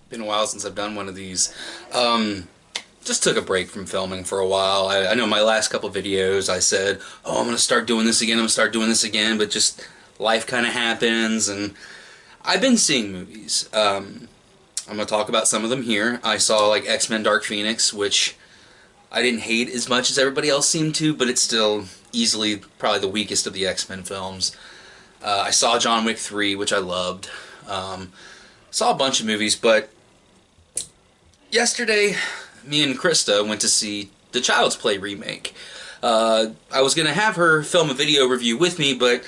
Been a while since I've done one of these. Just took a break from filming for a while. I know my last couple videos I said, oh, I'm going to start doing this again, I'm going to start doing this again, but just life kind of happens, and I've been seeing movies. I'm going to talk about some of them here. I saw, like, X-Men Dark Phoenix, which I didn't hate as much as everybody else seemed to, but it's still easily probably the weakest of the X-Men films. I saw John Wick 3, which I loved. Saw a bunch of movies, but yesterday, me and Krista went to see the Child's Play remake. I was going to have her film a video review with me, but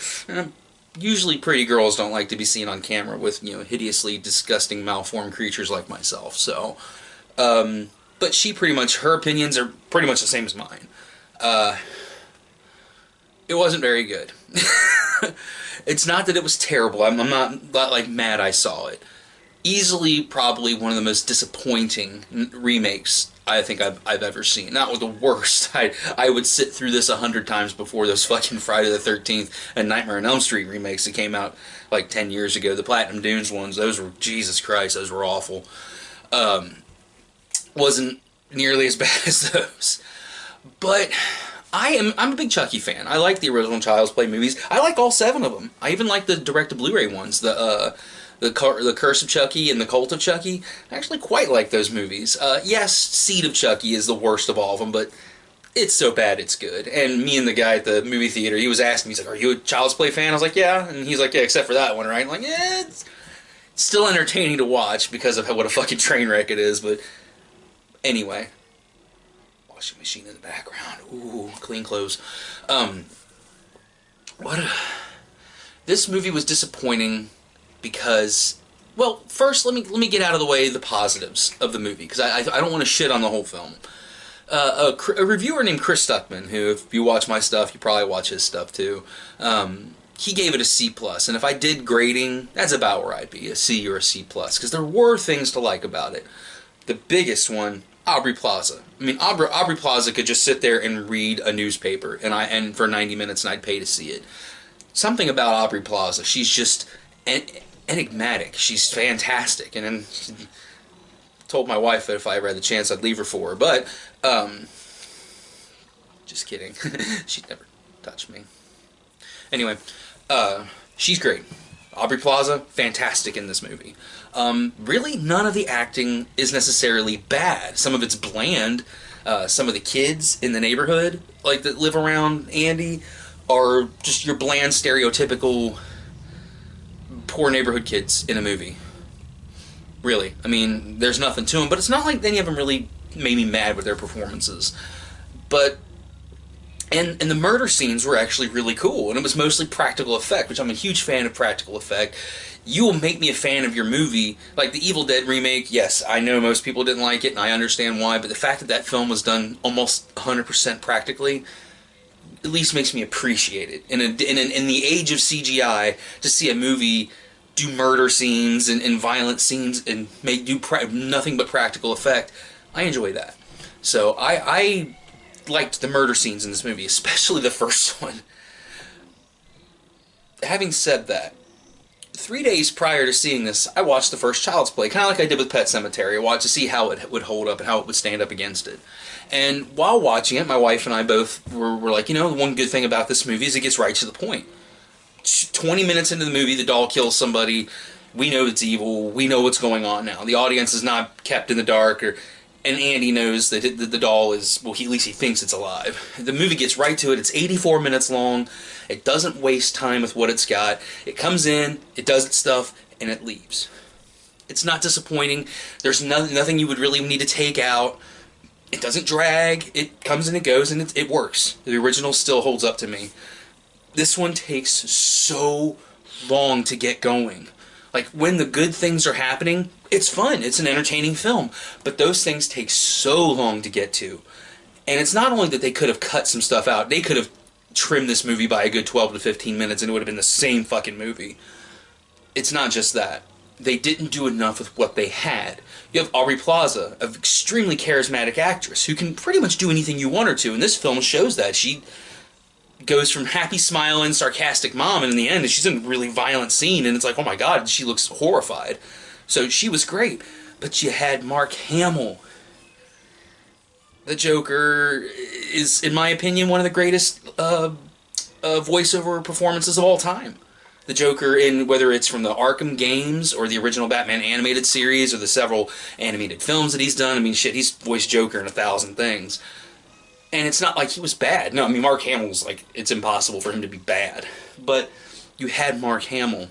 usually pretty girls don't like to be seen on camera with, hideously disgusting, malformed creatures like myself. So, but she pretty much, her opinions are pretty much the same as mine. It wasn't very good. It's not that it was terrible. I'm not like mad I saw it. Easily, probably one of the most disappointing remakes I think I've ever seen. Not the worst. I would sit through this 100 times before those fucking Friday the 13th and Nightmare on Elm Street remakes that came out like 10 years ago. The Platinum Dunes ones, those were, Jesus Christ, those were awful. Wasn't nearly as bad as those. But I'm a big Chucky fan. I like the original Child's Play movies. I like all 7 of them. I even like the direct-to-Blu-ray ones. The Curse of Chucky and the Cult of Chucky. I actually quite like those movies. Yes, Seed of Chucky is the worst of all of them, but it's so bad it's good. And me and the guy at the movie theater, he was asking me, he's like, "Are you a Child's Play fan?" I was like, "Yeah." And he's like, "Yeah, except for that one, right?" I'm like, "Yeah, it's still entertaining to watch because of what a fucking train wreck it is." But anyway, washing machine in the background. Ooh, clean clothes. What a... This movie was disappointing because, well, first let me get out of the way the positives of the movie, because I don't want to shit on the whole film. A reviewer named Chris Stuckman, who, if you watch my stuff, you probably watch his stuff too. He gave it a C+, and if I did grading, that's about where I'd be, a C or a C+, because there were things to like about it. The biggest one, Aubrey Plaza. I mean, Aubrey Plaza could just sit there and read a newspaper, and for 90 minutes, and I'd pay to see it. Something about Aubrey Plaza, she's just enigmatic. She's fantastic, and then told my wife that if I ever had the chance, I'd leave her for her. But just kidding. She'd never touch me. Anyway, she's great. Aubrey Plaza, fantastic in this movie. Really, none of the acting is necessarily bad. Some of it's bland. Some of the kids in the neighborhood, like that live around Andy, are just your bland, stereotypical poor neighborhood kids in a movie. Really. I mean, there's nothing to them, but it's not like any of them really made me mad with their performances. But, and the murder scenes were actually really cool, and it was mostly practical effect, which I'm a huge fan of practical effect. You will make me a fan of your movie. Like the Evil Dead remake, yes, I know most people didn't like it, and I understand why, but the fact that that film was done almost 100% practically at least makes me appreciate it. In the age of CGI, to see a movie do murder scenes and violent scenes and do nothing but practical effect, I enjoy that. So I liked the murder scenes in this movie, especially the first one. Having said that, 3 days prior to seeing this, I watched the first Child's Play, kind of like I did with Pet Sematary. I watched to see how it would hold up and how it would stand up against it. And while watching it, my wife and I both were like, the one good thing about this movie is it gets right to the point. 20 minutes into the movie, the doll kills somebody. We know it's evil. We know what's going on now. The audience is not kept in the dark, and Andy knows that the doll is, well, at least he thinks it's alive. The movie gets right to it. It's 84 minutes long. It doesn't waste time with what it's got. It comes in, it does its stuff, and it leaves. It's not disappointing. There's nothing you would really need to take out. It doesn't drag. It comes and it goes, and it works. The original still holds up to me. This one takes so long to get going. Like, when the good things are happening, it's fun. It's an entertaining film. But those things take so long to get to. And it's not only that they could have cut some stuff out. They could have trimmed this movie by a good 12 to 15 minutes and it would have been the same fucking movie. It's not just that. They didn't do enough with what they had. You have Aubrey Plaza, an extremely charismatic actress who can pretty much do anything you want her to, and this film shows that. She goes from happy, smiling, sarcastic mom, and in the end, she's in a really violent scene, and it's like, oh my god, she looks horrified. So she was great. But you had Mark Hamill. The Joker is, in my opinion, one of the greatest voiceover performances of all time. The Joker, in whether it's from the Arkham games or the original Batman animated series or the several animated films that he's done. I mean, shit, he's voiced Joker in 1,000 things. And it's not like he was bad. No, I mean, Mark Hamill's like, it's impossible for him to be bad. But you had Mark Hamill.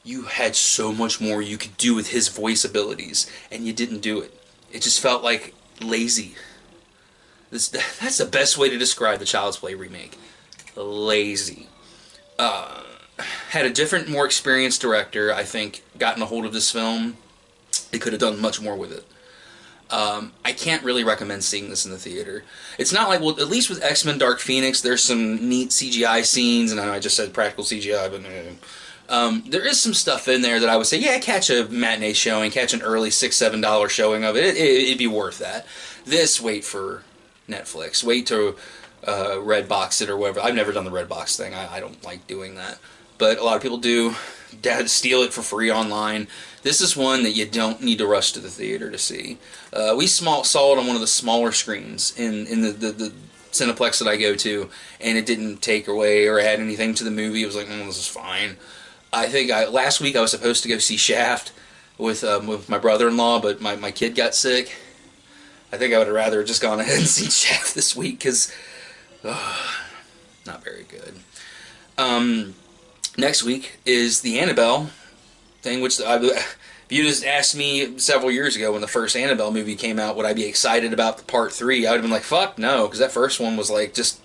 You had so much more you could do with his voice abilities, and you didn't do it. It just felt like lazy. That's the best way to describe the Child's Play remake. Lazy. Had a different, more experienced director, I think, gotten a hold of this film, they could have done much more with it. I can't really recommend seeing this in the theater. It's not like, well, at least with X-Men Dark Phoenix, there's some neat CGI scenes, and I know I just said practical CGI, but there is some stuff in there that I would say, yeah, catch a matinee showing, catch an early $6, $7 showing of it. It'd be worth that. This, wait for Netflix. Wait to Redbox it or whatever. I've never done the Redbox thing. I don't like doing that. But a lot of people do. Dad steal it for free online. This is one that you don't need to rush to the theater to see. We saw it on one of the smaller screens in the Cineplex that I go to, and it didn't take away or add anything to the movie. It was like, this is fine. I think last week I was supposed to go see Shaft with my brother-in-law, but my kid got sick. I think I would have rather just gone ahead and seen Shaft this week, because not very good. Next week is the Annabelle thing, which if you just asked me several years ago when the first Annabelle movie came out, would I be excited about the part 3? I would have been like, fuck no, because that first one was like just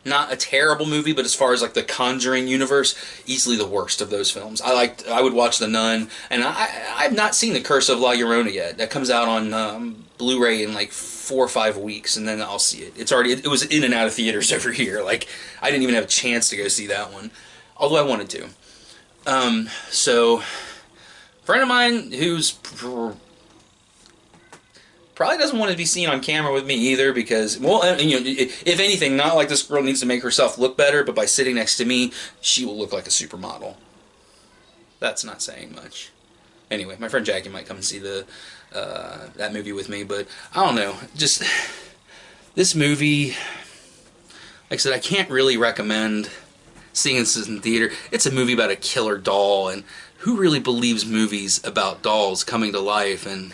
not a terrible movie, but as far as like the Conjuring universe, easily the worst of those films. I would watch The Nun, and I've not seen The Curse of La Llorona yet. That comes out on Blu-ray in like 4 or 5 weeks, and then I'll see it. It was in and out of theaters every year. Like, I didn't even have a chance to go see that one, although I wanted to. So, a friend of mine who's probably doesn't want to be seen on camera with me either, because, well, if anything, not like this girl needs to make herself look better, but by sitting next to me, she will look like a supermodel. That's not saying much. Anyway, my friend Jackie might come and see that movie with me, but I don't know. Just this movie, like I said, I can't really recommend seeing this in the theater. It's a movie about a killer doll, and who really believes movies about dolls coming to life and